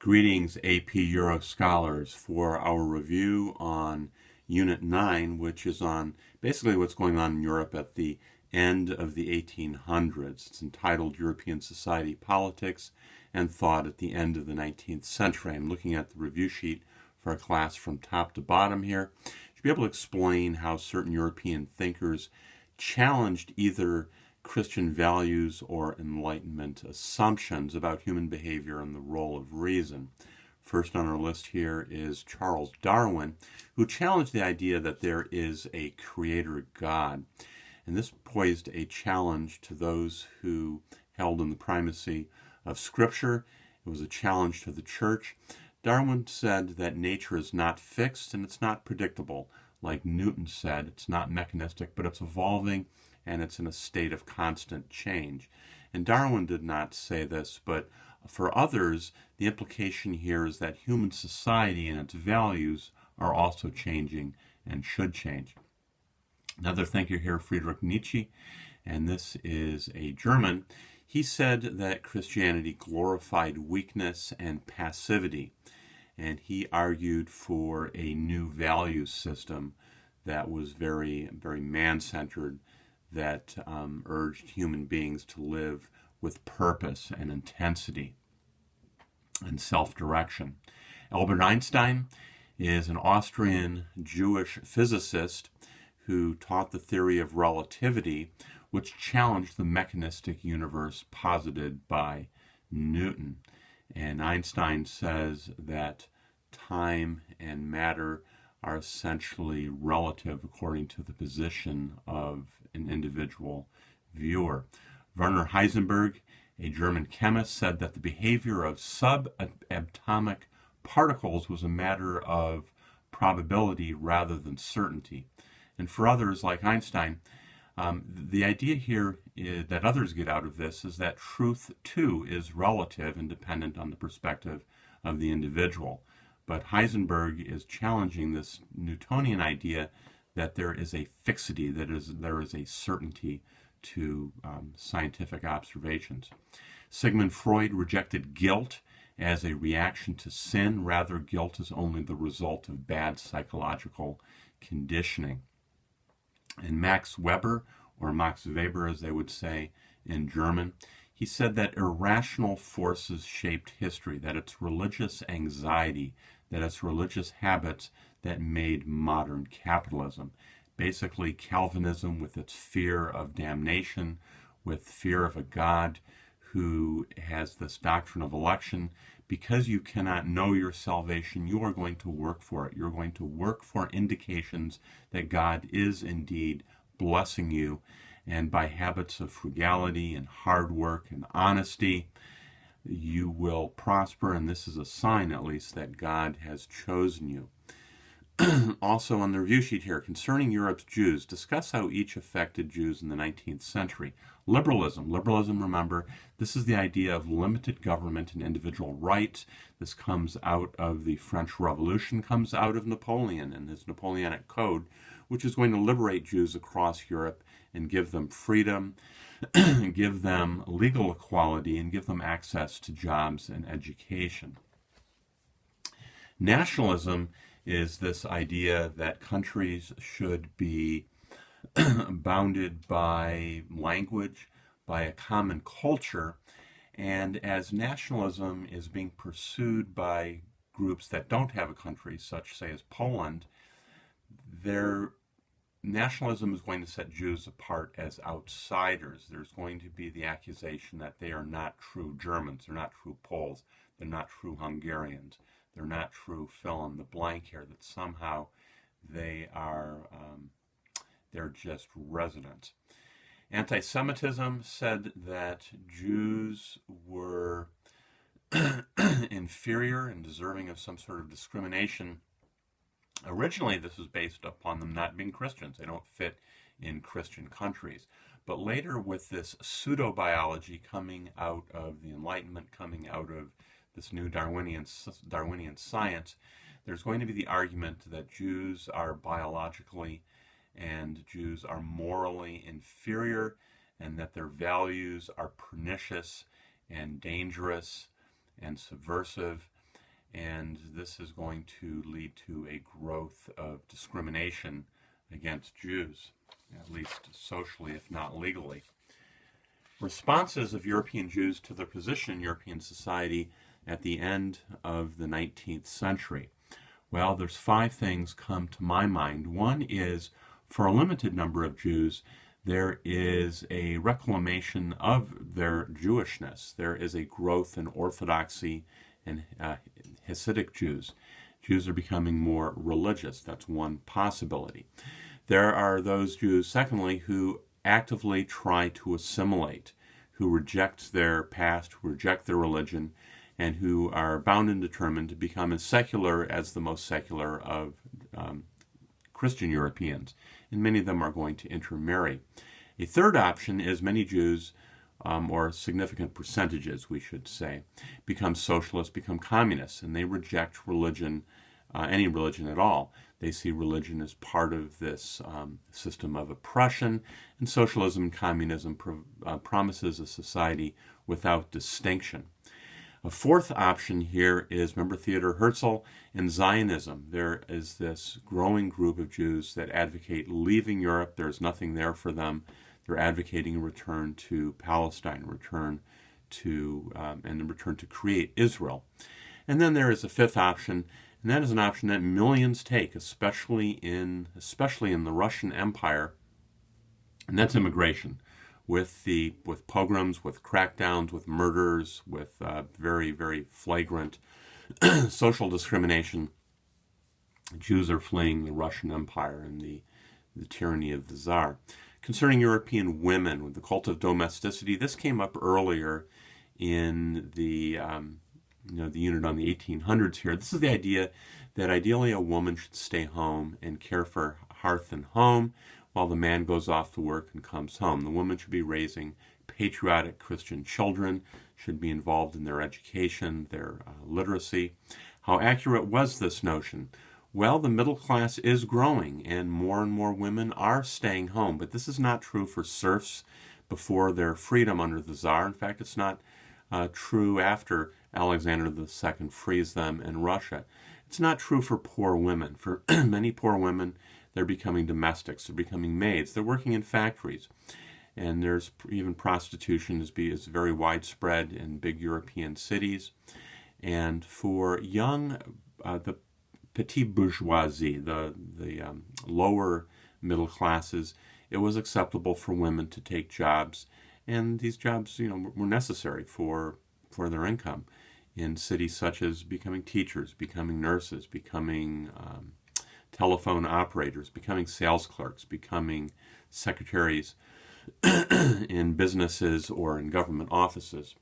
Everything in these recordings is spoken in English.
Greetings, AP Euro scholars, for our review on Unit 9, which is on basically what's going on in Europe at the end of the 1800s. It's entitled European Society, Politics, and Thought at the End of the 19th Century. I'm looking at the review sheet for a class from top to bottom here. To be able to explain how certain European thinkers challenged either Christian values or Enlightenment assumptions about human behavior and the role of reason. First on our list here is Charles Darwin, who challenged the idea that there is a creator God. And this posed a challenge to those who held in the primacy of Scripture. It was a challenge to the church. Darwin said that nature is not fixed and it's not predictable. Like Newton said, it's not mechanistic, but it's evolving and it's in a state of constant change. And Darwin did not say this, but for others, the implication here is that human society and its values are also changing and should change. Another thinker here, Friedrich Nietzsche, and this is a German. He said that Christianity glorified weakness and passivity, and he argued for a new value system that was very, very man-centered, that urged human beings to live with purpose and intensity and self-direction. Albert Einstein is an Austrian Jewish physicist who taught the theory of relativity, which challenged the mechanistic universe posited by Newton. And Einstein says that time and matter are essentially relative according to the position of an individual viewer. Werner Heisenberg, a German chemist, said that the behavior of subatomic particles was a matter of probability rather than certainty. And for others, like Einstein, the idea here that others get out of this is that truth, too, is relative and dependent on the perspective of the individual. But Heisenberg is challenging this Newtonian idea that there is a fixity, that there is a certainty to scientific observations. Sigmund Freud rejected guilt as a reaction to sin. Rather, guilt is only the result of bad psychological conditioning. And Max Weber, or Max Weber as they would say in German, he said that irrational forces shaped history, that it's religious anxiety, that it's religious habits that made modern capitalism. Basically, Calvinism, with its fear of damnation, with fear of a God who has this doctrine of election, because you cannot know your salvation, you are going to work for it. You're going to work for indications that God is indeed blessing you, and by habits of frugality and hard work and honesty, you will prosper, and this is a sign, at least, that God has chosen you. Also on the review sheet here, concerning Europe's Jews, discuss how each affected Jews in the 19th century. Liberalism. Liberalism, remember, this is the idea of limited government and individual rights. This comes out of the French Revolution, comes out of Napoleon and his Napoleonic Code, which is going to liberate Jews across Europe and give them freedom, give them legal equality, and give them access to jobs and education. Nationalism is this idea that countries should be bounded by language, by a common culture, and as nationalism is being pursued by groups that don't have a country, such say as Poland, their nationalism is going to set Jews apart as outsiders. There's going to be the accusation that they are not true Germans, they're not true Poles, they're not true Hungarians, they're not true fill in the blank here, that somehow they are, they're just residents. Anti-Semitism said that Jews were inferior and deserving of some sort of discrimination. Originally, this was based upon them not being Christians. They don't fit in Christian countries. But later, with this pseudo-biology coming out of the Enlightenment, coming out of this new Darwinian science, there's going to be the argument that Jews are biologically and Jews are morally inferior, and that their values are pernicious and dangerous and subversive, and this is going to lead to a growth of discrimination against Jews, at least socially, if not legally. Responses of European Jews to their position in European society at the end of the 19th century. Well, there's 5 things come to my mind. One is, for a limited number of Jews, there is a reclamation of their Jewishness. There is a growth in Orthodoxy and Hasidic Jews. Jews are becoming more religious. That's one possibility. There are those Jews, secondly, who actively try to assimilate, who reject their past, who reject their religion, and who are bound and determined to become as secular as the most secular of Christian Europeans. And many of them are going to intermarry. A third option is many Jews, or significant percentages, we should say, become socialists, become communists, and they reject religion, any religion at all. They see religion as part of this system of oppression, and socialism and communism promises a society without distinction. A fourth option here is, remember Theodor Herzl and Zionism. There is this growing group of Jews that advocate leaving Europe. There's nothing there for them. They're advocating a return to Palestine, a return to create Israel. And then there is a fifth option, and that is an option that millions take, especially in the Russian Empire, and that's immigration. With pogroms, with crackdowns, with murders, with very, very flagrant social discrimination, Jews are fleeing the Russian Empire and the tyranny of the Tsar. Concerning European women, with the cult of domesticity, this came up earlier in the unit on the 1800s here. This is the idea that ideally a woman should stay home and care for hearth and home, while the man goes off to work and comes home. The woman should be raising patriotic Christian children, should be involved in their education, their literacy. How accurate was this notion? Well, the middle class is growing, and more women are staying home. But this is not true for serfs before their freedom under the Tsar. In fact, it's not true after Alexander II frees them in Russia. It's not true for poor women. For many poor women, they're becoming domestics, they're becoming maids, they're working in factories. And there's even prostitution is very widespread in big European cities. And for young, the petit bourgeoisie, the lower middle classes, it was acceptable for women to take jobs. And these jobs, were necessary for their income in cities such as becoming teachers, becoming nurses, becoming telephone operators, becoming sales clerks, becoming secretaries in businesses or in government offices.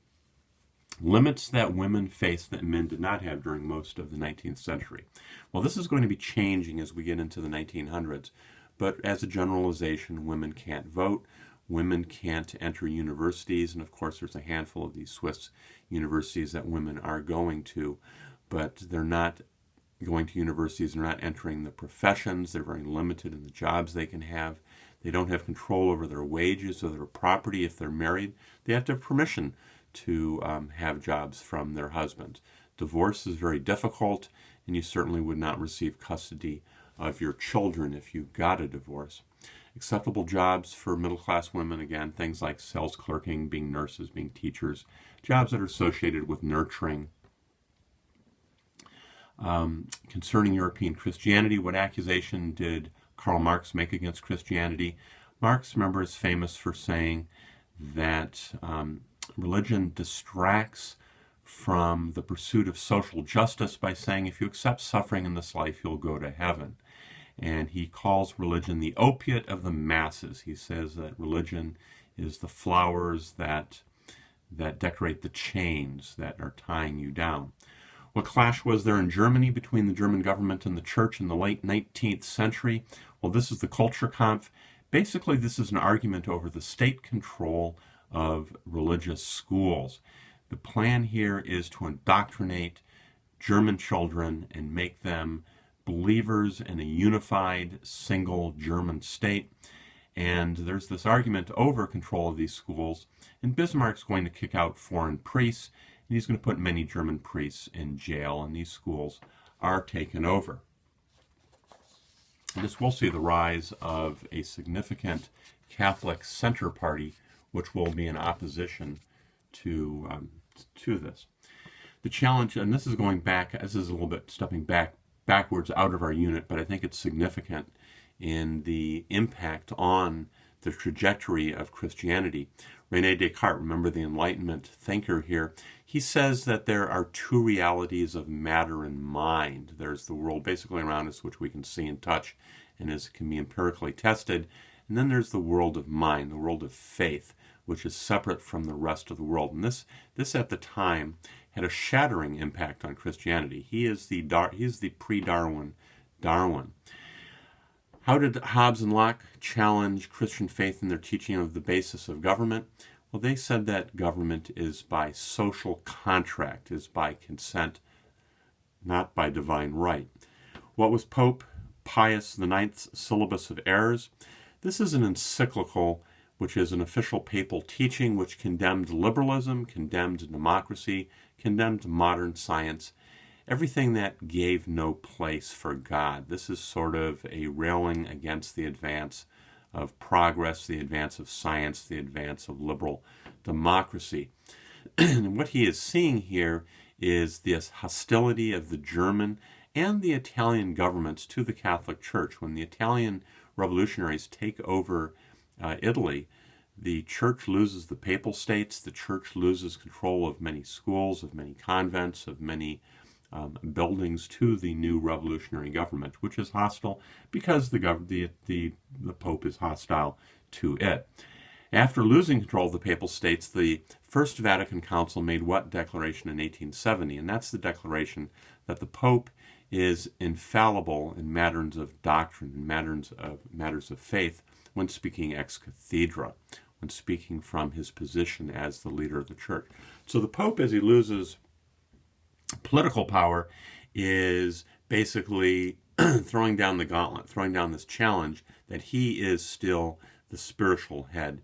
Limits that women faced that men did not have during most of the 19th century. Well, this is going to be changing as we get into the 1900s, but as a generalization, women can't vote, women can't enter universities, and of course there's a handful of these Swiss universities that women are going to, but they're not going to universities, they're not entering the professions, they're very limited in the jobs they can have. They don't have control over their wages or their property if they're married. They have to have permission to have jobs from their husbands. Divorce is very difficult, and you certainly would not receive custody of your children if you got a divorce. Acceptable jobs for middle-class women, again, things like sales clerking, being nurses, being teachers, jobs that are associated with nurturing. Concerning European Christianity, what accusation did Karl Marx make against Christianity? Marx, remember, is famous for saying that religion distracts from the pursuit of social justice by saying if you accept suffering in this life, you'll go to heaven. And he calls religion the opiate of the masses. He says that religion is the flowers that decorate the chains that are tying you down. What clash was there in Germany between the German government and the church in the late 19th century? Well, this is the Kulturkampf. Basically, this is an argument over the state control of religious schools. The plan here is to indoctrinate German children and make them believers in a unified, single German state. And there's this argument over control of these schools. And Bismarck's going to kick out foreign priests, and he's going to put many German priests in jail, and these schools are taken over. And this will see the rise of a significant Catholic center party, which will be in opposition to this. The challenge, and this is going back, this is a little bit stepping backwards out of our unit, but I think it's significant in the impact on the trajectory of Christianity. René Descartes, remember the Enlightenment thinker here, he says that there are two realities of matter and mind. There's the world basically around us, which we can see and touch, and can be empirically tested. And then there's the world of mind, the world of faith, which is separate from the rest of the world. And this at the time had a shattering impact on Christianity. He is the pre-Darwin Darwin. How did Hobbes and Locke challenge Christian faith in their teaching of the basis of government? Well, they said that government is by social contract, is by consent, not by divine right. What was Pope Pius IX's Syllabus of Errors? This is an encyclical, which is an official papal teaching which condemned liberalism, condemned democracy, condemned modern science, everything that gave no place for God. This is sort of a railing against the advance of progress, the advance of science, the advance of liberal democracy. And what he is seeing here is this hostility of the German and the Italian governments to the Catholic Church. When the Italian revolutionaries take over Italy, the church loses the papal states, the church loses control of many schools, of many convents, of many buildings to the new revolutionary government, which is hostile because the Pope is hostile to it. After losing control of the papal states, the First Vatican Council made what declaration in 1870? And that's the declaration that the Pope is infallible in matters of doctrine, in matters of faith, when speaking ex cathedra, when speaking from his position as the leader of the church. So the Pope, as he loses political power, is basically throwing down the gauntlet, throwing down this challenge that he is still the spiritual head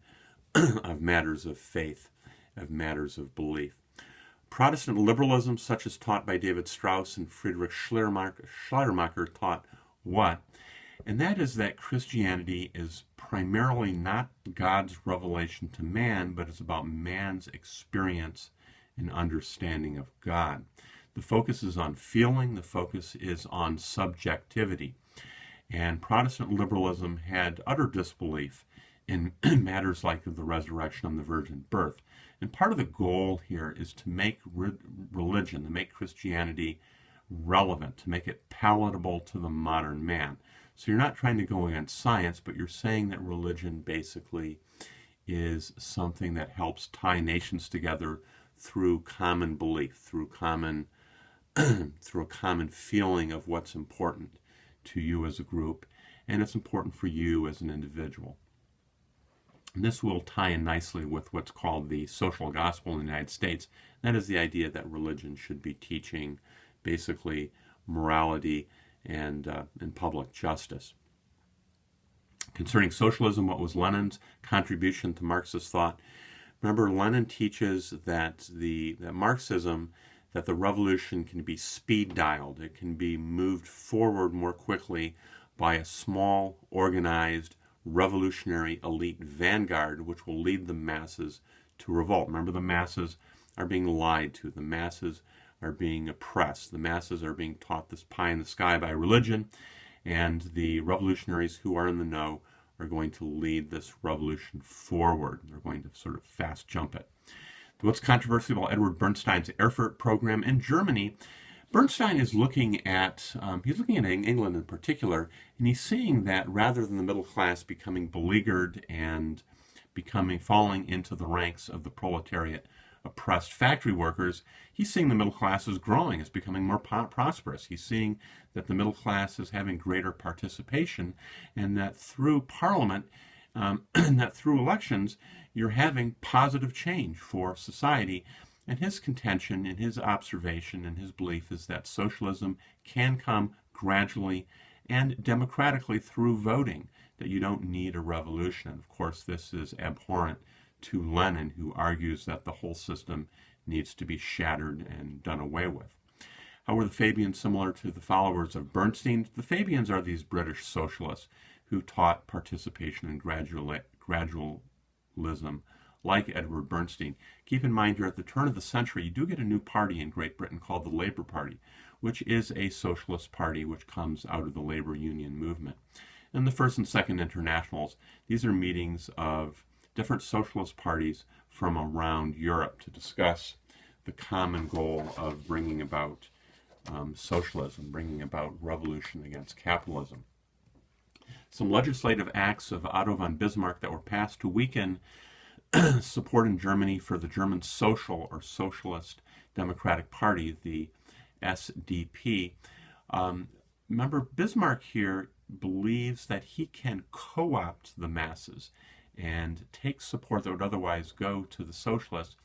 of matters of faith, of matters of belief. Protestant liberalism, such as taught by David Strauss and Friedrich Schleiermacher, taught what? And that is that Christianity is primarily not God's revelation to man, but it's about man's experience and understanding of God. The focus is on feeling, the focus is on subjectivity. And Protestant liberalism had utter disbelief in matters like the resurrection and the virgin birth. And part of the goal here is to make religion, to make Christianity relevant, to make it palatable to the modern man. So you're not trying to go against science, but you're saying that religion basically is something that helps tie nations together through common belief, through a common feeling of what's important to you as a group, and it's important for you as an individual. And this will tie in nicely with what's called the social gospel in the United States. That is the idea that religion should be teaching basically morality and public justice. Concerning socialism, what was Lenin's contribution to Marxist thought? Remember, Lenin teaches that that Marxism, that the revolution can be speed dialed. It can be moved forward more quickly by a small, organized, revolutionary elite vanguard, which will lead the masses to revolt. Remember, the masses are being lied to. The masses are being oppressed. The masses are being taught this pie in the sky by religion, and the revolutionaries who are in the know are going to lead this revolution forward. They're going to sort of fast jump it. What's controversial about Edward Bernstein's Erfurt program in Germany? Bernstein is looking at England in particular, and he's seeing that rather than the middle class becoming beleaguered and falling into the ranks of the proletariat oppressed factory workers, he's seeing the middle class is growing, it's becoming more prosperous. He's seeing that the middle class is having greater participation, and that through parliament, and that through elections, you're having positive change for society. And his contention and his observation and his belief is that socialism can come gradually and democratically through voting, that you don't need a revolution. And of course, this is abhorrent to Lenin, who argues that the whole system needs to be shattered and done away with. How were the Fabians similar to the followers of Bernstein? The Fabians are these British socialists who taught participation in gradualism, like Edward Bernstein. Keep in mind here, at the turn of the century, you do get a new party in Great Britain called the Labour Party, which is a socialist party which comes out of the labor union movement. And the First and Second Internationals, these are meetings of different socialist parties from around Europe to discuss the common goal of bringing about socialism, bringing about revolution against capitalism. Some legislative acts of Otto von Bismarck that were passed to weaken support in Germany for the German Social or Socialist Democratic Party, the SDP. Remember, Bismarck here believes that he can co-opt the masses and take support that would otherwise go to the socialists.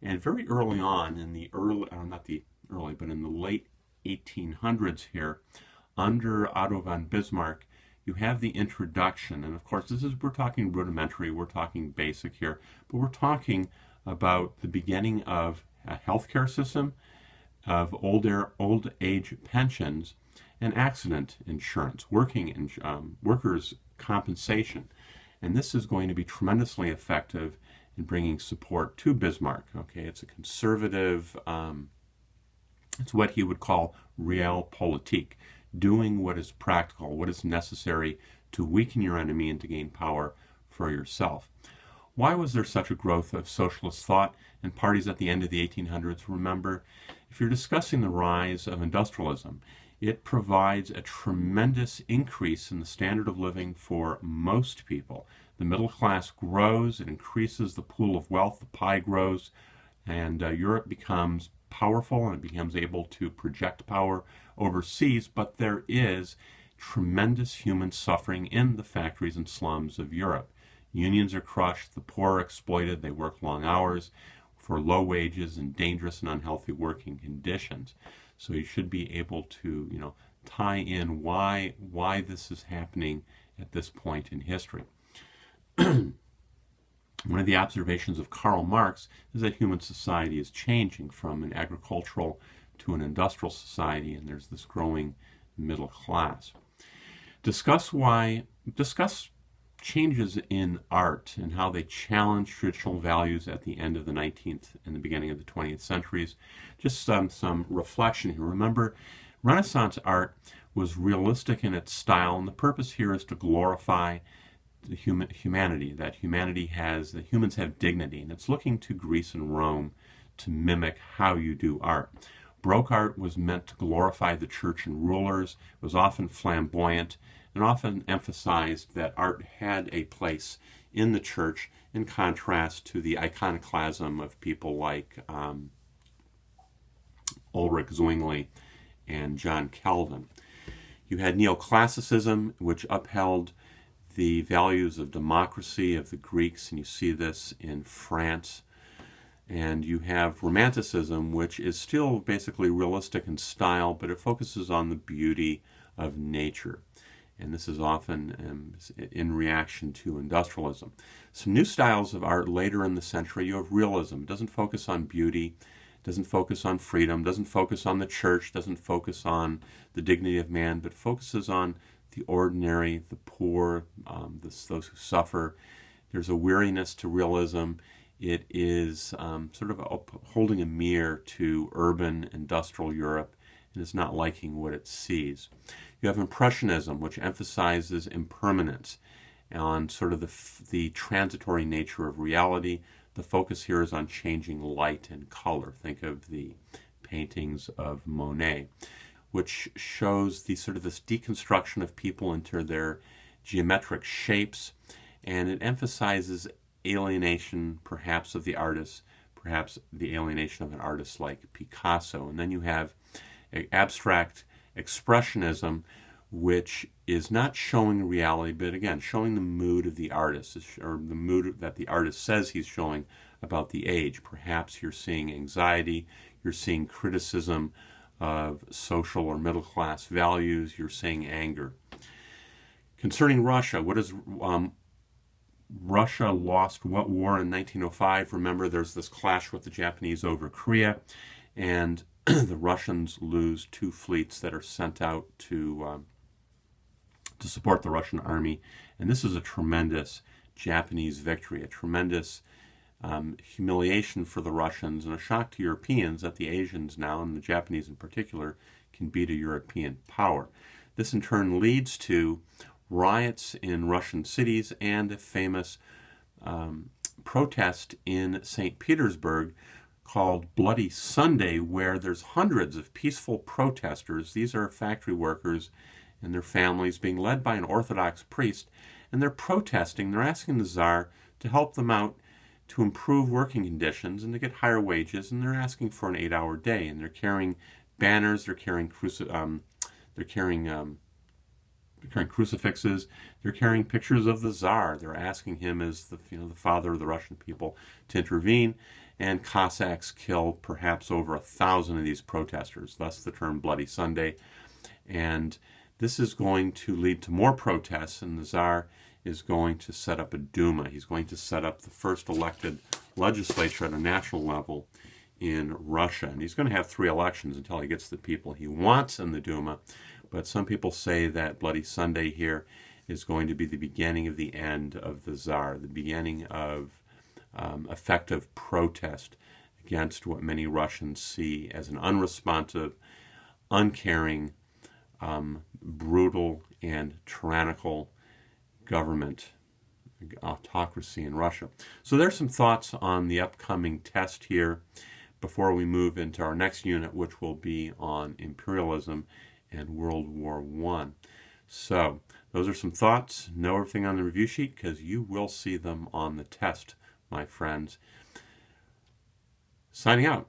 And very early on, in the in the late 1800s here, under Otto von Bismarck, you have the introduction, and of course we're talking rudimentary, we're talking basic here, but we're talking about the beginning of a healthcare system, of old age pensions, and accident insurance, workers' compensation. And this is going to be tremendously effective in bringing support to Bismarck. Okay, it's a conservative, it's what he would call realpolitik, doing what is practical, what is necessary to weaken your enemy and to gain power for yourself. Why was there such a growth of socialist thought and parties at the end of the 1800s? Remember, if you're discussing the rise of industrialism, it provides a tremendous increase in the standard of living for most people. The middle class grows, it increases the pool of wealth, the pie grows, and Europe becomes powerful and it becomes able to project power overseas, but there is tremendous human suffering in the factories and slums of Europe. Unions are crushed, the poor are exploited, they work long hours for low wages and dangerous and unhealthy working conditions. So you should be able to, tie in why this is happening at this point in history. One of the observations of Karl Marx is that human society is changing from an agricultural to an industrial society, and there's this growing middle class. Discuss changes in art and how they challenge traditional values at the end of the 19th and the beginning of the 20th centuries. Just some reflection here. Remember, Renaissance art was realistic in its style, and the purpose here is to glorify the humanity, that humans have dignity, and it's looking to Greece and Rome to mimic how you do art. Baroque art was meant to glorify the church and rulers, it was often flamboyant, and often emphasized that art had a place in the church in contrast to the iconoclasm of people like Ulrich Zwingli and John Calvin. You had neoclassicism, which upheld the values of democracy of the Greeks, and you see this in France. And you have Romanticism, which is still basically realistic in style, but it focuses on the beauty of nature. And this is often in reaction to industrialism. Some new styles of art later in the century, you have realism. It doesn't focus on beauty, doesn't focus on freedom, doesn't focus on the church, doesn't focus on the dignity of man, but focuses on the ordinary, the poor, those who suffer. There's a weariness to realism. It is sort of holding a mirror to urban industrial Europe and is not liking what it sees. You have Impressionism, which emphasizes impermanence on sort of the transitory nature of reality. The focus here is on changing light and color. Think of the paintings of Monet, which shows this deconstruction of people into their geometric shapes, and it emphasizes alienation perhaps of the artist, perhaps the alienation of an artist like Picasso. And then you have abstract expressionism, which is not showing reality, but again, showing the mood of the artist, or the mood that the artist says he's showing about the age. Perhaps you're seeing anxiety, you're seeing criticism of social or middle class values, you're seeing anger. Concerning Russia, what Russia lost what war in 1905? Remember, there's this clash with the Japanese over Korea, and the Russians lose 2 fleets that are sent out to support the Russian army. And this is a tremendous Japanese victory, a tremendous humiliation for the Russians, and a shock to Europeans that the Asians now, and the Japanese in particular, can beat a European power. This in turn leads to riots in Russian cities and a famous protest in St. Petersburg called Bloody Sunday, where there's hundreds of peaceful protesters. These are factory workers and their families being led by an Orthodox priest, and they're protesting. They're asking the Tsar to help them out to improve working conditions and to get higher wages, and they're asking for an 8-hour day, and they're carrying banners, they're carrying crucifixes, they're carrying pictures of the Tsar. They're asking him, as the father of the Russian people, to intervene. And Cossacks kill perhaps over 1,000 of these protesters, thus the term Bloody Sunday. And this is going to lead to more protests, and the Tsar is going to set up a Duma. He's going to set up the first elected legislature at a national level in Russia. And he's going to have 3 elections until he gets the people he wants in the Duma. But some people say that Bloody Sunday here is going to be the beginning of the end of the Tsar, the beginning of effective protest against what many Russians see as an unresponsive, uncaring, brutal, and tyrannical government, autocracy in Russia. So there's some thoughts on the upcoming test here before we move into our next unit, which will be on imperialism and World War I. So those are some thoughts. Know everything on the review sheet because you will see them on the test, my friends. Signing out.